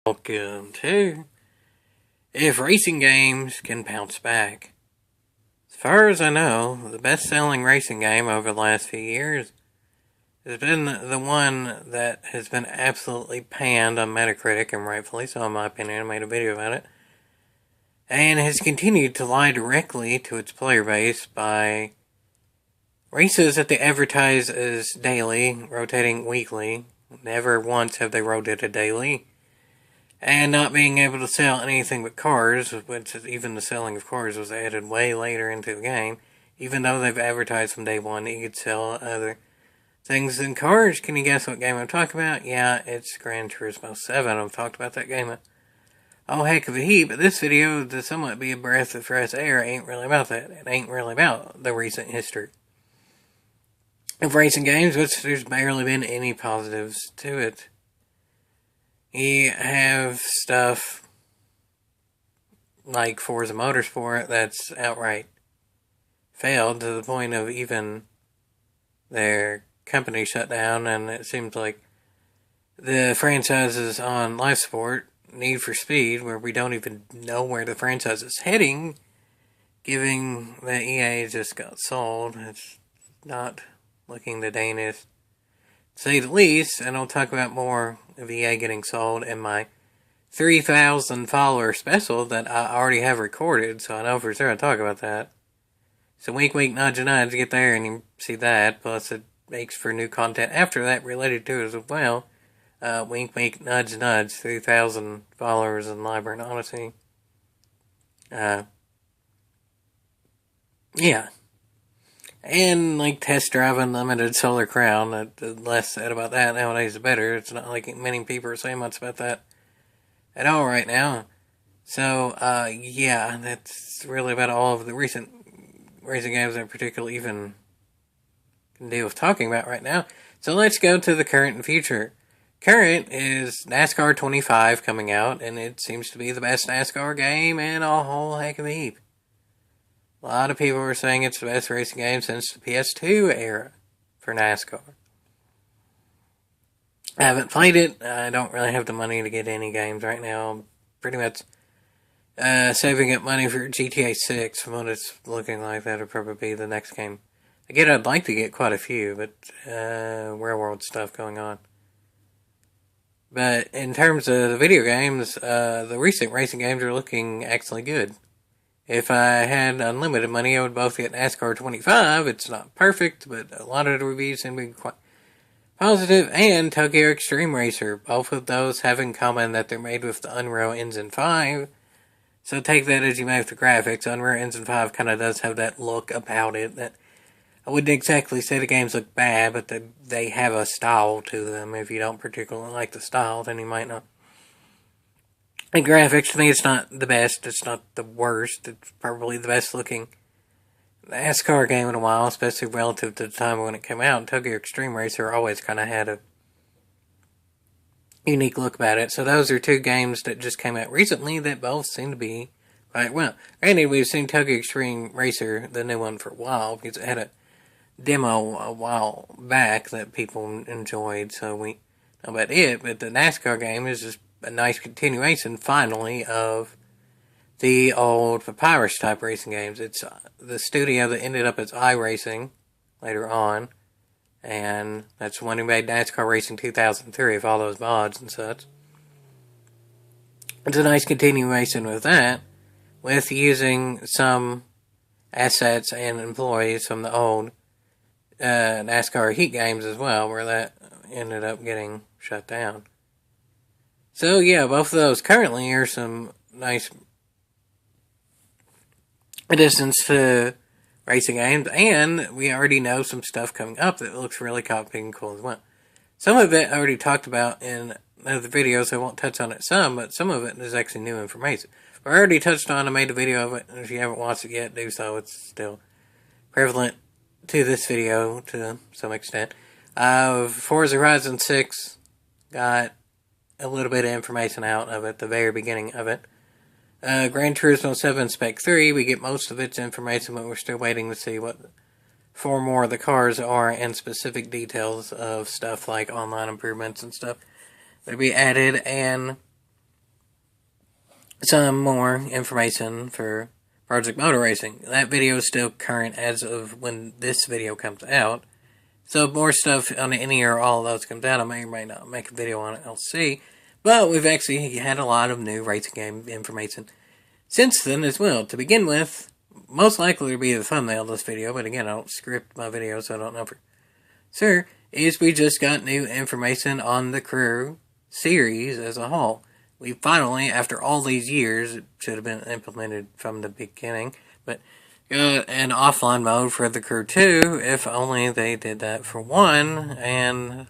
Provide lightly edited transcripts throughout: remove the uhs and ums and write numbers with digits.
Welcome to If Racing Games Can Bounce Back. As far as I know, the best-selling racing game over the last few years has been the one that has been absolutely panned on Metacritic, and rightfully so in my opinion. I made a video about it. And has continued to lie directly to its player base by races that they advertise as daily, rotating weekly. Never once have they rotated daily. And not being able to sell anything but cars, which even the selling of cars was added way later into the game. Even though they've advertised from day one that you could sell other things than cars. Can you guess what game I'm talking about? Yeah, it's Gran Turismo 7. I've talked about that game a heck of a heap, but this video, to somewhat be a breath of fresh air, ain't really about that. It ain't really about the recent history of racing games, which there's barely been any positives to it. You have stuff like Forza Motorsport that's outright failed to the point of even their company shut down, and it seems like the franchises on life support, Need for Speed, where we don't even know where the franchise is heading, given that EA just got sold. It's not looking the Danish, to say the least, and I'll talk about more of EA getting sold in my 3,000 follower special that I already have recorded, so I know for sure I'll talk about that. So wink wink nudge nudge, get there and you see that, plus it makes for new content after that related to it as well. Wink wink nudge nudge, 3,000 followers in Library and Odyssey. Yeah. And, like, test drive Unlimited Solar Crown. The less said about that nowadays, the better. It's not like many people are saying much about that at all right now. So, yeah, that's really about all of the recent racing games in particular even can deal with talking about right now. So let's go to the current and future. Current is NASCAR 25 coming out, and it seems to be the best NASCAR game in a whole heck of a heap. A lot of people are saying it's the best racing game since the PS2 era for NASCAR. I haven't played it. I don't really have the money to get any games right now. I'm pretty much saving up money for GTA 6. From what it's looking like, that'll probably be the next game. Again, I'd like to get quite a few, but real world stuff going on. But in terms of the video games, the recent racing games are looking actually good. If I had unlimited money, I would both get NASCAR 25. It's not perfect, but a lot of the reviews seem to be quite positive. And Tokyo Extreme Racer. Both of those have in common that they're made with the Unreal Engine 5. So take that as you may with the graphics. Unreal Engine 5 kind of does have that look about it that I wouldn't exactly say the games look bad, but they have a style to them. If you don't particularly like the style, then you might not. And graphics, to me, it's not the best. It's not the worst. It's probably the best looking NASCAR game in a while, especially relative to the time when it came out. And Tokyo Extreme Racer always kind of had a unique look about it. So those are two games that just came out recently that both seem to be quite well. Granted, we've seen Tokyo Extreme Racer, the new one, for a while, because it had a demo a while back that people enjoyed, so we know about it. But the NASCAR game is just a nice continuation, finally, of the old Papyrus type racing games. It's the studio that ended up as iRacing later on, and that's the one who made NASCAR Racing 2003 with all those mods and such. It's a nice continuation with that, with using some assets and employees from the old NASCAR Heat games as well, where that ended up getting shut down. So yeah, both of those currently are some nice additions to racing games, and we already know some stuff coming up that looks really big and cool as well. Some of it I already talked about in other videos, I won't touch on it some, but some of it is actually new information. I already touched on, I made a video of it, and if you haven't watched it yet, do so. It's still prevalent to this video to some extent. Forza Horizon 6 got a little bit of information out of it, the very beginning of it. Gran Turismo 7 Spec 3, we get most of its information, but we're still waiting to see what 4 more of the cars are and specific details of stuff like online improvements and stuff that'll be added. And some more information for Project Motor Racing. That video is still current as of when this video comes out. So more stuff on any or all of those comes out. I may or may not make a video on it. I'll see. But we've actually had a lot of new racing game information since then as well. To begin with, most likely to be the thumbnail of this video, but again, I don't script my videos, so I don't know for sure, is we just got new information on the Crew series as a whole. We finally, after all these years, it should have been implemented from the beginning, but got an offline mode for the Crew 2, if only they did that for 1, and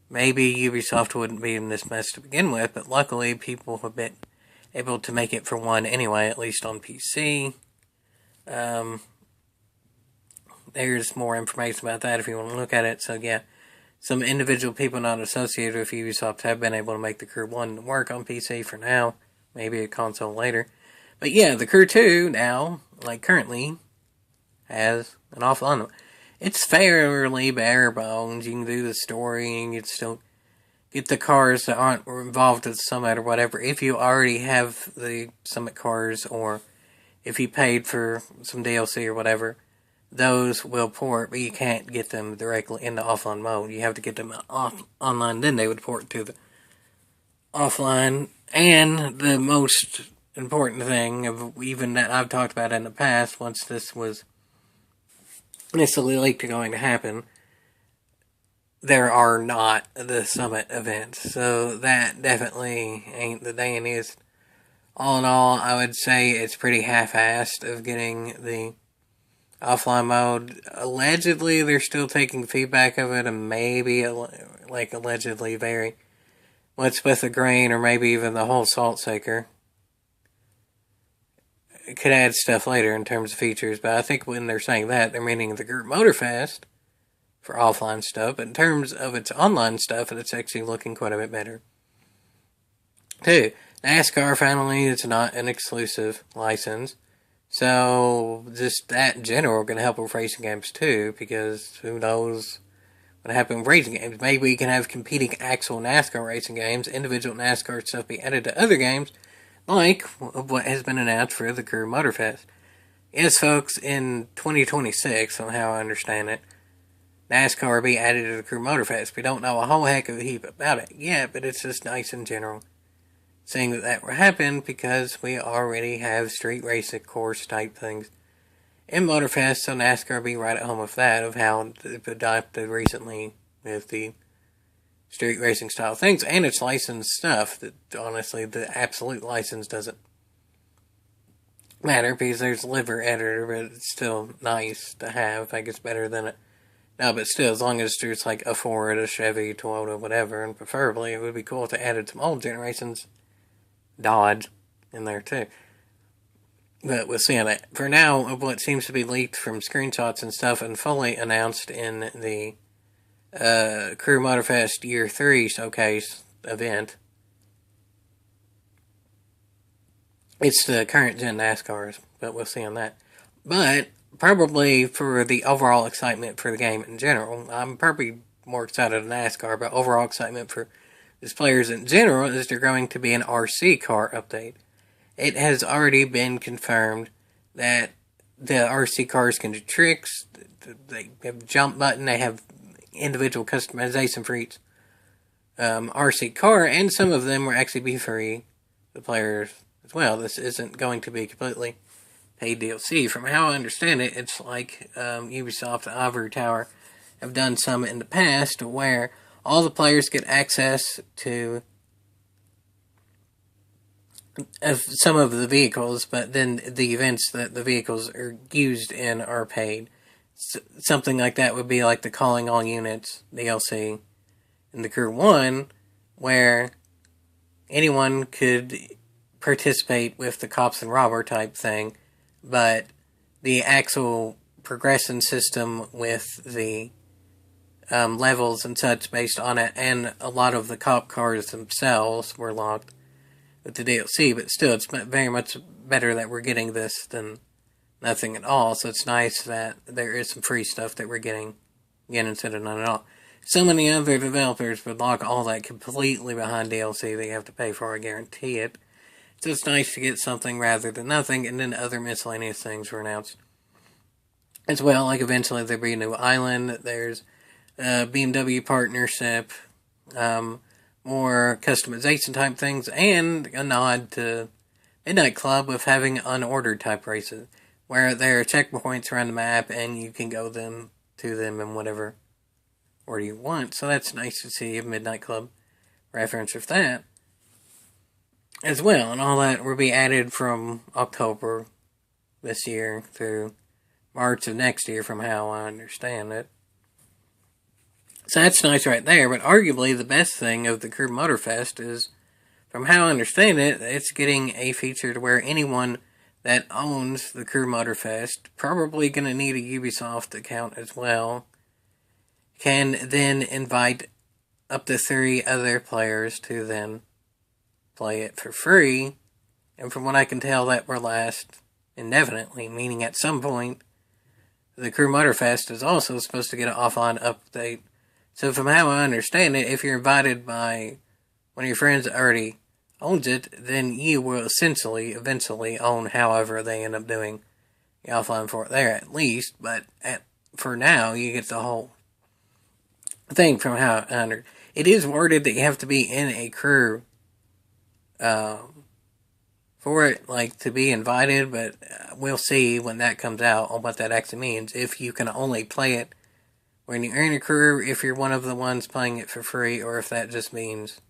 maybe Ubisoft wouldn't be in this mess to begin with, but luckily people have been able to make it for 1 anyway, at least on PC. There's more information about that if you want to look at it, so yeah. Some individual people not associated with Ubisoft have been able to make the Crew 1 work on PC for now. Maybe a console later. But yeah, the Crew 2 now, like currently, has an offline. It's fairly bare bones. You can do the story and you can still get the cars that aren't involved with the Summit or whatever. If you already have the Summit cars or if you paid for some DLC or whatever, those will port, but you can't get them directly into offline mode. You have to get them online, then they would port to the offline. And the most important thing, of even that I've talked about in the past, once this was initially leaked going to happen, there are not the Summit events. So that definitely ain't the dandiest. All in all, I would say it's pretty half-assed of getting the offline mode. Allegedly, they're still taking feedback of it, and maybe, allegedly vary what's with the grain, or maybe even the whole salt shaker. It could add stuff later in terms of features, but I think when they're saying that, they're meaning the Group Motorfest for offline stuff, but in terms of its online stuff, it's actually looking quite a bit better. 2. NASCAR finally is not an exclusive license. So, just that in general going to help with racing games too, because who knows what happened with racing games. Maybe we can have competing actual NASCAR racing games, individual NASCAR stuff be added to other games, like what has been announced for the Crew Motorfest. Yes, folks, in 2026, on how I understand it, NASCAR will be added to the Crew Motorfest. We don't know a whole heck of a heap about it yet, but it's just nice in general saying that will happen because we already have street racing course type things in Motorfest, so NASCAR will be right at home with that, of how they've adopted recently with the street racing style things, and it's licensed stuff that, honestly, the absolute license doesn't matter because there's liver editor, but it's still nice to have. I guess better than it. No, but still, as long as there's like a Ford, a Chevy, Toyota, whatever, and preferably it would be cool to add some old generations Dodge in there too. But we'll see on that. For now, what seems to be leaked from screenshots and stuff and fully announced in the Crew Motorfest Year 3 showcase event, it's the current gen NASCARs, but we'll see on that. But probably for the overall excitement for the game in general, I'm probably more excited than NASCAR, but overall excitement for as players in general is there going to be an RC car update. It has already been confirmed that the RC cars can do tricks, they have a jump button, they have individual customization for each RC car, and some of them will actually be free to players as well. This isn't going to be completely paid DLC. From how I understand it, it's like Ubisoft and Ivory Tower have done some in the past where all the players get access to some of the vehicles, but then the events that the vehicles are used in are paid. Something like that would be like the Calling All Units DLC in the Crew 1, where anyone could participate with the Cops and Robber type thing, but the actual progression system with the levels and such based on it, and a lot of the cop cars themselves were locked with the DLC, but still, it's very much better that we're getting this than nothing at all, so it's nice that there is some free stuff that we're getting, again, instead of none at all. So many other developers would lock all that completely behind DLC that you have to pay for, I guarantee it. So it's nice to get something rather than nothing, and then other miscellaneous things were announced as well. Like eventually there'll be a new island. There's a BMW partnership, more customization type things, and a nod to Midnight Club with having unordered type races, where there are checkpoints around the map and you can go to them in whatever order you want. So that's nice to see a Midnight Club reference with that as well, and all that will be added from October this year through March of next year, from how I understand it. So that's nice right there, but arguably the best thing of the Crew Motorfest is, from how I understand it, it's getting a feature to where anyone that owns the Crew Motorfest, probably going to need a Ubisoft account as well, can then invite up to 3 other players to then play it for free. And from what I can tell, that will last indefinitely, meaning at some point the Crew Motorfest is also supposed to get an offline update. So from how I understand it, if you're invited by one of your friends that already owns it, then you will eventually own however they end up doing the offline for it there at least. But for now, you get the whole thing from how I understand. It is worded that you have to be in a crew for it, like, to be invited, but we'll see when that comes out on what that actually means. If you can only play it when you're in a crew, if you're one of the ones playing it for free, or if that just means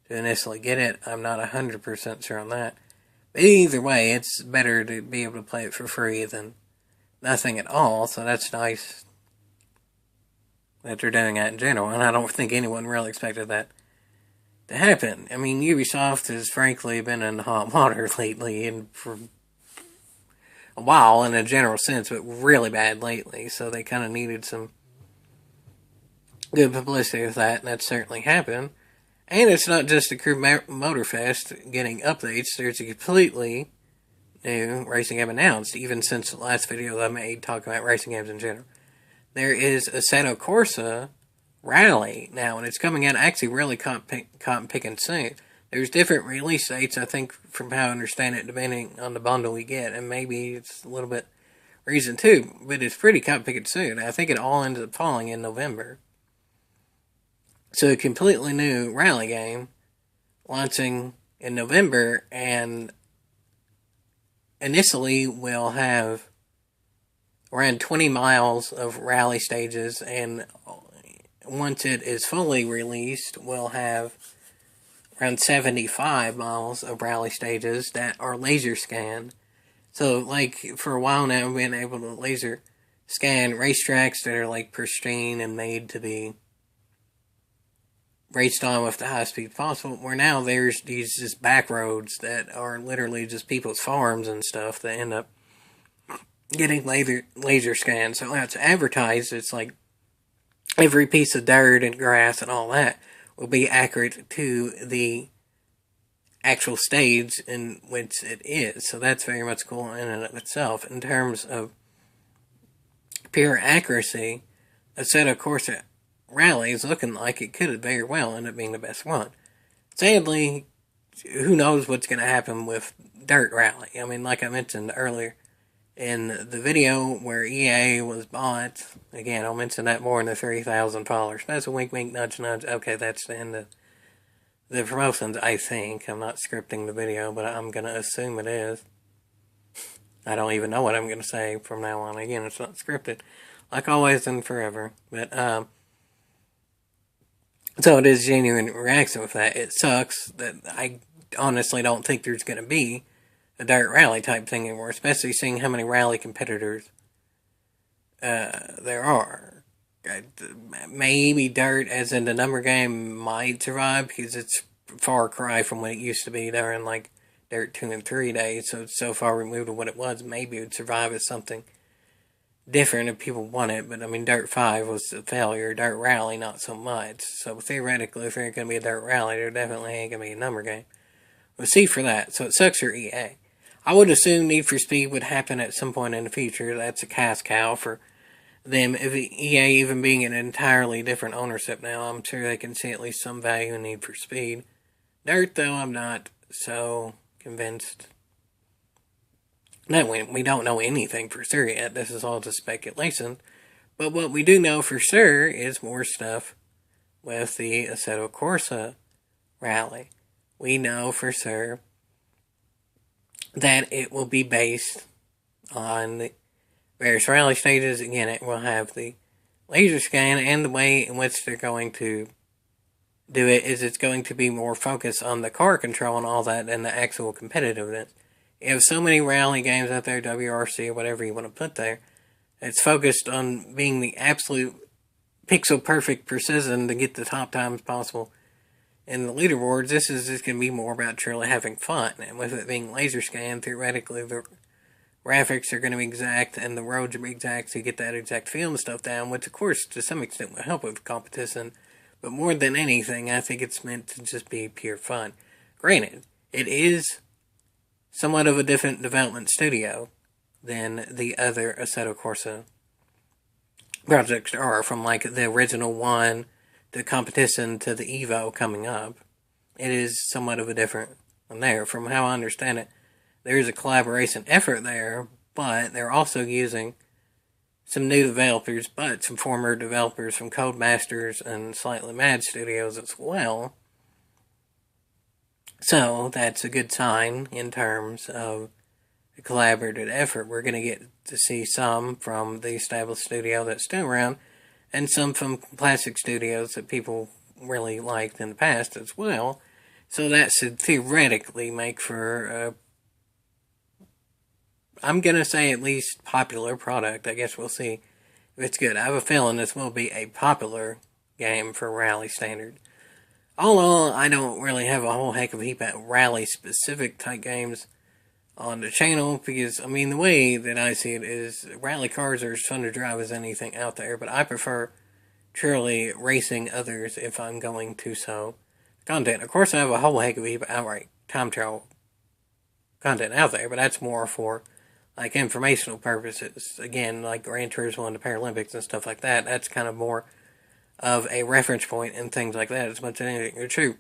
to initially get it. I'm not 100% sure on that. But either way, it's better to be able to play it for free than nothing at all, so that's nice that they're doing that in general, and I don't think anyone really expected that to happen. I mean, Ubisoft has frankly been in hot water lately, and for a while in a general sense, but really bad lately, so they kind of needed some good publicity with that, and that certainly happened. And it's not just the Crew Motorfest getting updates, there's a completely new racing game announced, even since the last video that I made talking about racing games in general. There is Assetto Corsa Rally now, and it's coming out actually really cotton picking soon. There's different release dates, I think, from how I understand it, depending on the bundle we get, and maybe it's a little bit reason too, but it's pretty cotton picking soon. I think it all ends up falling in November. So a completely new rally game launching in November, and initially we'll have around 20 miles of rally stages, and once it is fully released, we'll have around 75 miles of rally stages that are laser scanned. So, like, for a while now, we've been able to laser scan racetracks that are, like, pristine and made to be raced on with the highest speed possible, where now there's these just back roads that are literally just people's farms and stuff that end up getting laser scanned. So it's advertised, it's like every piece of dirt and grass and all that will be accurate to the actual stage in which it is. So that's very much cool in and of itself. In terms of pure accuracy, Assetto Corsa Rally is looking like it could very well end up being the best one. Sadly, who knows what's going to happen with Dirt Rally. I mean, like I mentioned earlier in the video where EA was bought, again, I'll mention that more in the 3,000 followers. That's a wink, wink, nudge, nudge. Okay, that's the end of the promotions, I think. I'm not scripting the video, but I'm going to assume it is. I don't even know what I'm going to say from now on. Again, it's not scripted, like always and forever. But, so it is genuine reaction with that. It sucks that I honestly don't think there's going to be a Dirt Rally type thing anymore, especially seeing how many rally competitors there are. Maybe Dirt, as in the number game, might survive because it's a far cry from what it used to be during like Dirt 2 and 3 days, so it's so far removed of what it was. Maybe it would survive as something different if people want it, but I mean, Dirt 5 was a failure. Dirt Rally, not so much. So theoretically, if there's going to be a Dirt Rally, there definitely ain't going to be a number game. We'll see for that. So it sucks for EA. I would assume Need for Speed would happen at some point in the future. That's a cash cow for them. If EA even being an entirely different ownership now, I'm sure they can see at least some value in Need for Speed. Dirt, though, I'm not so convinced. No, we don't know anything for sure yet. This is all just speculation. But what we do know for sure is more stuff with the Assetto Corsa rally. We know for sure that it will be based on the various rally stages. Again, it will have the laser scan, and the way in which they're going to do it is it's going to be more focused on the car control and all that than the actual competitiveness. You have so many rally games out there, WRC or whatever you want to put there, it's focused on being the absolute pixel perfect precision to get the top times possible in the leaderboards. This is just going to be more about truly having fun, and with it being laser scanned, theoretically the graphics are going to be exact and the roads are exact, so you get that exact feel and stuff down, which of course to some extent will help with competition, but more than anything I think it's meant to just be pure fun. Granted, it is somewhat of a different development studio than the other Assetto Corsa projects are, from like the original one, the competition to the Evo coming up. It is somewhat of a different one there. From how I understand it, there is a collaboration effort there, but they're also using some new developers, but some former developers from Codemasters and Slightly Mad Studios as well. So that's a good sign in terms of a collaborative effort. We're going to get to see some from the established studio that's still around, and some from classic studios that people really liked in the past as well. So that should theoretically make for I'm going to say at least popular product. I guess we'll see if it's good. I have a feeling this will be a popular game for rally standard. Although I don't really have a whole heck of a heap of rally specific type games on the channel, because I mean the way that I see it is rally cars are as fun to drive as anything out there, but I prefer truly racing others if I'm going to so content. Of course I have a whole heck of a heap of outright time trial content out there, but that's more for like informational purposes. Again, like Gran Turismo and the Paralympics and stuff like that, that's kind of more of a reference point and things like that as much as anything. Or true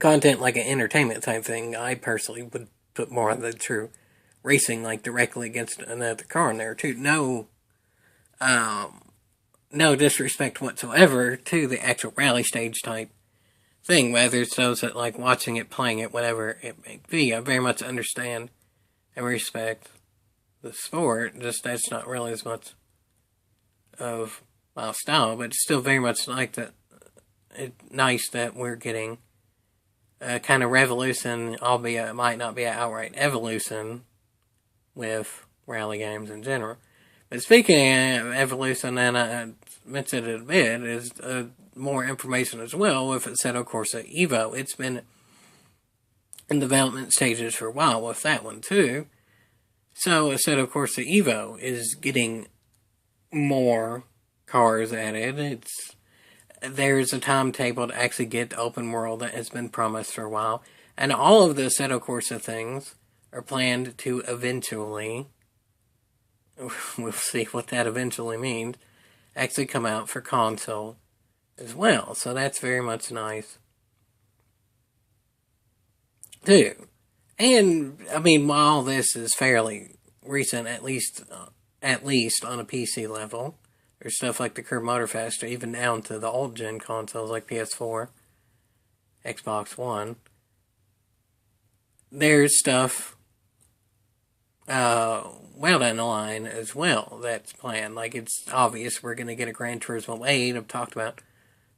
content like an entertainment type thing, I personally would put more of the true racing like directly against another car in there too. No disrespect whatsoever to the actual rally stage type thing, whether it's those that like watching it, playing it, whatever it may be. I very much understand and respect the sport, just that's not really as much of my style, but it's still very much like that. It's nice that we're getting a kind of revolution, albeit it might not be an outright evolution with rally games in general. But speaking of evolution, and I mentioned it a bit, is more information as well with Assetto Corsa Evo. It's been in development stages for a while with that one too. So Assetto Corsa Evo is getting more cars added. There's a timetable to actually get the open world that has been promised for a while. And all of the Assetto Corsa things are planned to eventually, we'll see what that eventually means, actually come out for console as well. So that's very much nice too. And I mean, while this is fairly recent, at least on a PC level, there's stuff like the Curb Motorfest, or even down to the old gen consoles like PS4, Xbox One. There's stuff well down the line as well that's planned. Like, it's obvious we're going to get a Gran Turismo 8. I've talked about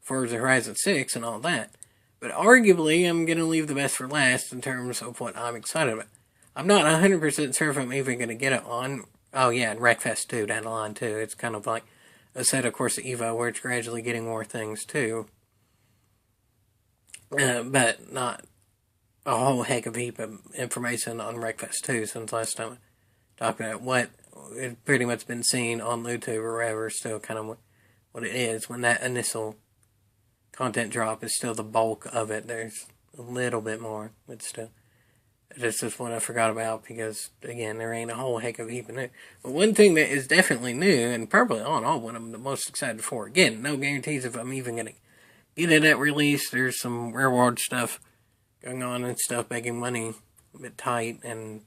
Forza Horizon 6 and all that. But arguably, I'm going to leave the best for last in terms of what I'm excited about. I'm not 100% sure if I'm even going to get it on. Oh yeah, and Wreckfest 2 down the line too. It's kind of like Assetto Corsa Evo, where it's gradually getting more things too. But not a whole heck of a heap of information on Wreckfest 2 since last time I talked about what it's pretty much been seen on YouTube or wherever. Still kind of what it is. When that initial content drop is still the bulk of it, there's a little bit more, but still. This is what I forgot about because, again, there ain't a whole heck of a heap of new. But one thing that is definitely new, and probably all what I'm the most excited for, again, no guarantees if I'm even going to get it at release. There's some real world stuff going on and stuff making money bit tight, and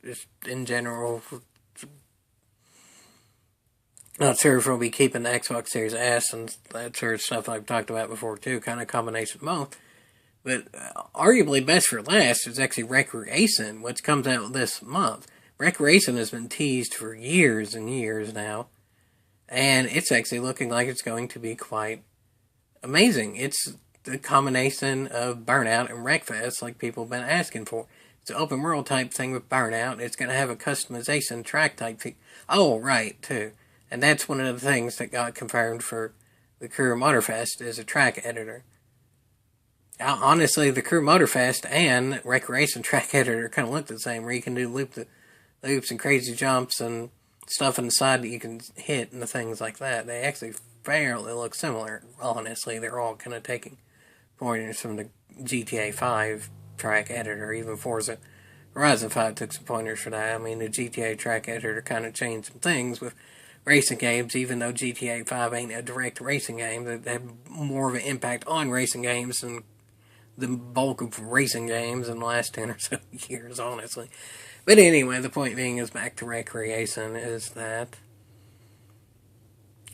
just in general, not sure if we'll be keeping the Xbox Series S and that sort of stuff I've talked about before too, kind of combination of both. But arguably best for last is actually Wreck Racing, which comes out this month. Wreck Racing has been teased for years and years now, and it's actually looking like it's going to be quite amazing. It's the combination of Burnout and Wreckfest like people have been asking for. It's an open world type thing with Burnout. It's going to have a customization track type thing. Oh, right, too. And that's one of the things that got confirmed for the Crew Motorfest is a track editor. Honestly, the Crew Motorfest and Wreck Racing track editor kind of look the same, where you can do loops and crazy jumps and stuff on the side that you can hit and the things like that. They actually fairly look similar. Honestly, they're all kind of taking pointers from the GTA 5 track editor. Even Forza Horizon 5 took some pointers for that. I mean, the GTA track editor kind of changed some things with racing games, even though GTA 5 ain't a direct racing game. They have more of an impact on racing games than the bulk of racing games in the last 10 or so years, honestly. But anyway, the point being is back to Wreck Racing is that,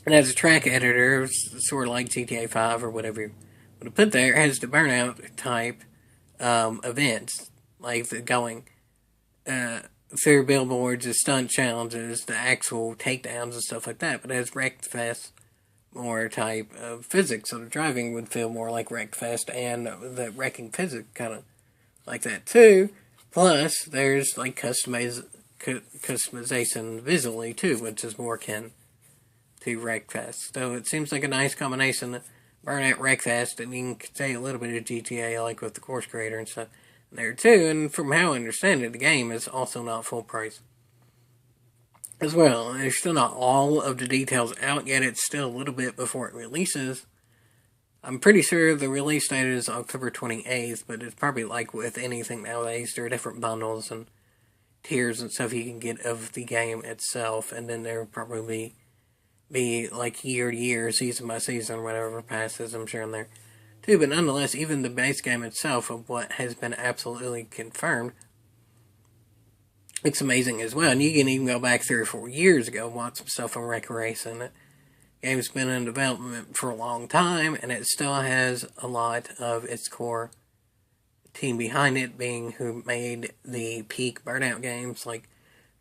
and as a track editor, sort of like GTA 5 or whatever you would have put there, has the Burnout type events, like the going through billboards, the stunt challenges, the actual takedowns and stuff like that. But as Wreckfest, more type of physics, so the driving would feel more like Wreckfest, and the wrecking physics kind of like that too. Plus, there's like customization visually too, which is more akin to Wreckfest. So it seems like a nice combination of Burnout, Wreckfest, and you can say a little bit of GTA, like with the course creator and stuff there too. And from how I understand it, the game is also not full price as well. There's still not all of the details out yet. It's still a little bit before it releases. I'm pretty sure the release date is October 28th, but it's probably like with anything nowadays. There are different bundles and tiers and stuff you can get of the game itself, and then there will probably be like year to year, season by season, whatever passes, I'm sure, in there too. But nonetheless, even the base game itself of what has been absolutely confirmed, it's amazing as well. And you can even go back 3 or 4 years ago, watch some stuff on Wreck Racing. The game's been in development for a long time, and it still has a lot of its core team behind it, being who made the peak Burnout games like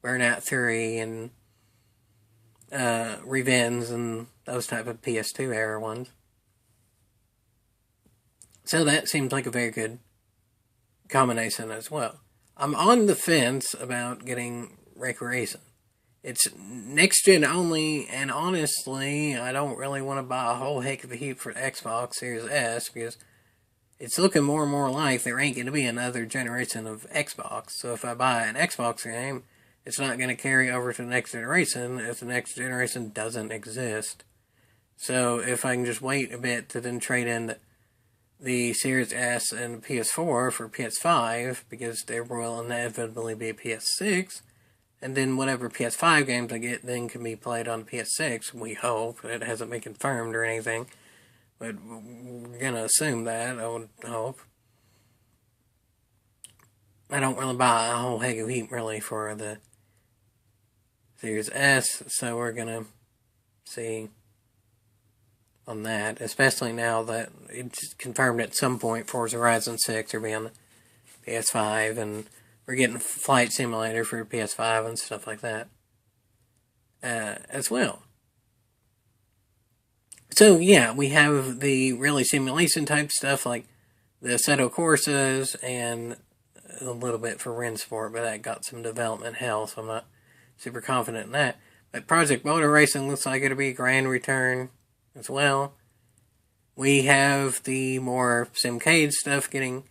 Burnout 3 and Revenge and those type of PS2 era ones. So that seems like a very good combination as well. I'm on the fence about getting Wreck Racing. It's next gen only, and honestly, I don't really want to buy a whole heck of a heap for the Xbox Series S because it's looking more and more like there ain't going to be another generation of Xbox. So if I buy an Xbox game, it's not going to carry over to the next generation if the next generation doesn't exist. So if I can just wait a bit to then trade in the Series S and PS4 for PS5, because there will inevitably be a PS6, and then whatever PS5 games I get then can be played on PS6, we hope. It hasn't been confirmed or anything, but we're going to assume that, I would hope. I don't really buy a whole heck of a heap, really, for the Series S, so we're going to see on that, especially now that it's confirmed at some point Forza Horizon 6 will be on the PS5, and we're getting Flight Simulator for PS5 and stuff like that as well. So yeah, we have the really simulation type stuff like the Assetto Corsas and a little bit for Rennsport, but that got some development hell, so I'm not super confident in that. But Project Motor Racing looks like it'll be a grand return as well. We have the more Simcade stuff getting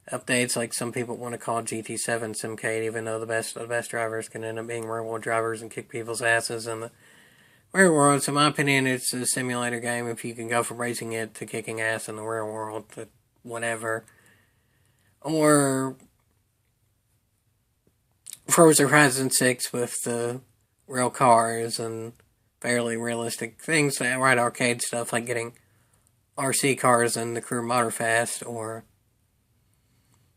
updates, like some people want to call GT7 Simcade, even though the best of the best drivers can end up being real-world drivers and kick people's asses in the real world. So in my opinion, it's a simulator game if you can go from racing it to kicking ass in the real world to whatever. Or Forza Horizon 6 with the real cars and fairly realistic things, right? Arcade stuff like getting RC cars in the Crew Motorfest, or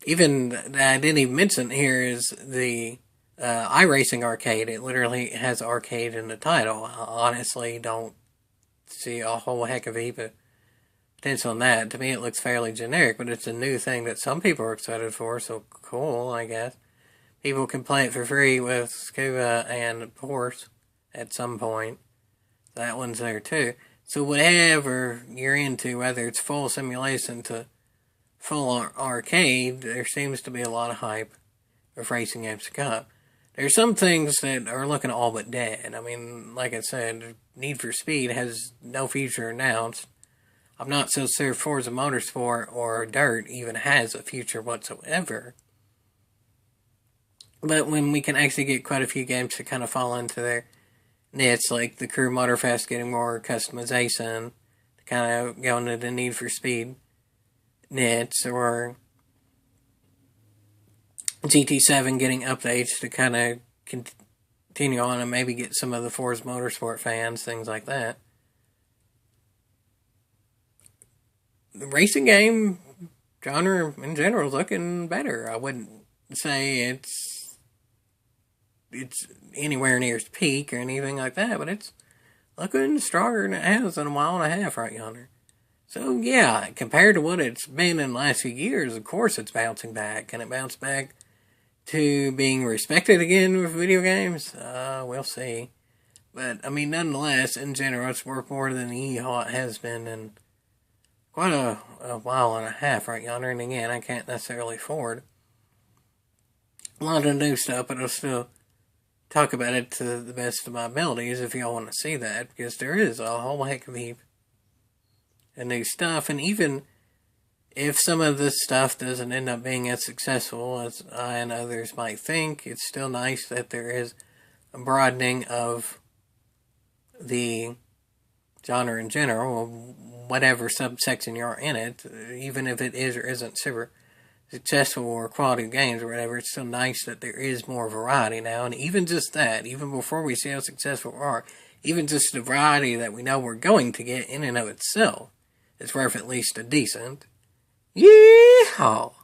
even I didn't even mention here is the iRacing arcade. It literally has arcade in the title. I honestly don't see a whole heck of a potential on that. To me, it looks fairly generic, but it's a new thing that some people are excited for, so cool, I guess. People can play it for free with Scuba and Horse at some point. That one's there too. So whatever you're into, whether it's full simulation to full arcade, there seems to be a lot of hype of racing games to come. There's some things that are looking all but dead. I mean, like I said, Need for Speed has no future announced. I'm not so sure Forza Motorsport or Dirt even has a future whatsoever. But when we can actually get quite a few games to kind of fall into their niche, like the Crew Motorfest getting more customization, to kind of go into the Need for Speed niche, or GT7 getting updates to kind of continue on and maybe get some of the Forza Motorsport fans, things like that. The racing game genre in general is looking better. I wouldn't say it's anywhere near its peak or anything like that, but it's looking stronger than it has in a mile and a half right yonder. So yeah, compared to what it's been in the last few years, of course it's bouncing back. Can it bounce back to being respected again with video games? We'll see. But, I mean, nonetheless, in general, it's worth more than it has been in quite a while and a half right yonder. And again, I can't necessarily afford a lot of new stuff, but I'll still talk about it to the best of my abilities if y'all want to see that, because there is a whole heck of a heap of new stuff. And even if some of this stuff doesn't end up being as successful as I and others might think, it's still nice that there is a broadening of the genre in general, whatever subsection you're in it, even if it is or isn't super successful or quality games or whatever, it's still nice that there is more variety now. And even just that, even before we see how successful we are, even just the variety that we know we're going to get in and of itself is worth at least a decent yeehaw.